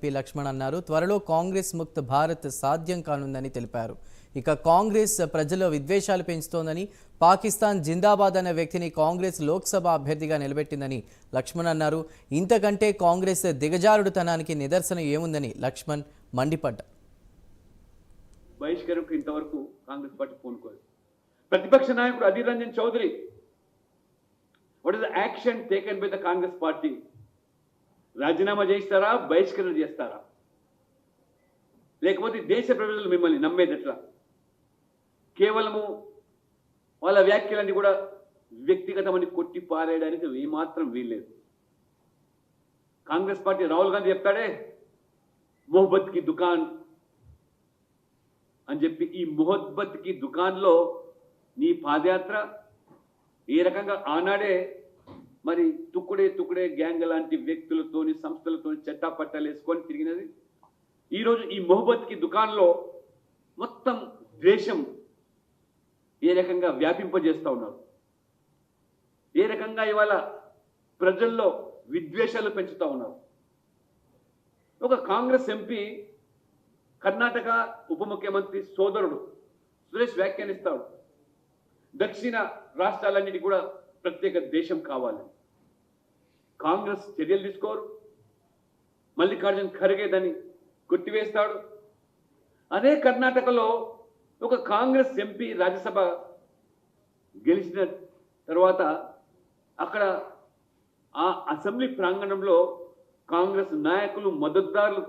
MP Laxman అన్నారు. త్వరలో కాంగ్రెస్ ముక్త భారత్ సాధ్యం కానుందని తెలిపారు. ఇక కాంగ్రెస్ ప్రజల్లో విద్వేషాలు పెంచుతోందని, పాకిస్తాన్ జిందాబాద్ అనే వ్యక్తిని కాంగ్రెస్ లోక్సభ అభ్యర్థిగా నిలబెట్టిందని లక్ష్మణ్ అన్నారు. ఇంతకంటే కాంగ్రెస్ దిగజారుడుతనానికి నిదర్శనం ఏముందని లక్ష్మణ్ మండిపడ్డారు. బహిష్కరణకు ఇంతవరకు కాంగ్రెస్ పార్టీ పూనుకోలేదు. ప్రతిపక్ష నాయకుడు Adhir Ranjan Chowdhury, what is the action taken by the Congress party? రాజీనామా చేస్తారా, బహిష్కరణ చేస్తారా? లేకపోతే దేశ ప్రజలు మిమ్మల్ని నమ్మేది ఎట్లా? కేవలము వాళ్ళ వ్యాఖ్యలన్నీ కూడా వ్యక్తిగతమని కొట్టి పారేయడానికి ఏమాత్రం వీల్లేదు. కాంగ్రెస్ పార్టీ రాహుల్ గాంధీ చెప్తాడే మొహబ్బత్ కి దుకాన్ అని చెప్పి, ఈ మొహబ్బత్ కి దుకాన్లో నీ పాదయాత్ర ఏ రకంగా ఆనాడే మరి తుక్కుడే గ్యాంగ్ లాంటి వ్యక్తులతోని సంస్థలతోని చట్టాపట్టాలు వేసుకొని తిరిగినది. ఈరోజు ఈ మొహబ్బత్ కి దుకాన్లో మొత్తం ద్వేషం ఏ రకంగా వ్యాపింపజేస్తూ ఉన్నారు, ఏ రకంగా ఇవాళ ప్రజల్లో విద్వేషాలు పెంచుతూ ఉన్నారు. ఒక కాంగ్రెస్ ఎంపీ కర్ణాటక ఉప ముఖ్యమంత్రి సోదరుడు సురేష్ వ్యాఖ్యానిస్తాడు, దక్షిణ రాష్ట్రాలన్నిటి కూడా ప్రత్యేక దేశం కావాలి. కాంగ్రెస్ చర్యలు తీసుకోరు. మల్లికార్జున్ ఖర్గే దాన్ని కొట్టివేస్తాడు. అదే కర్ణాటకలో ఒక కాంగ్రెస్ ఎంపీ రాజ్యసభ గెలిచిన తర్వాత అక్కడ ఆ అసెంబ్లీ ప్రాంగణంలో కాంగ్రెస్ నాయకులు, మద్దతుదారులు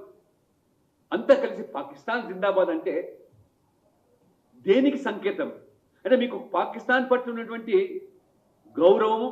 అంతా కలిసి పాకిస్తాన్ జిందాబాద్ అంటే దేనికి సంకేతం? అంటే మీకు పాకిస్తాన్ పట్ల ఉన్నటువంటి గౌరవము,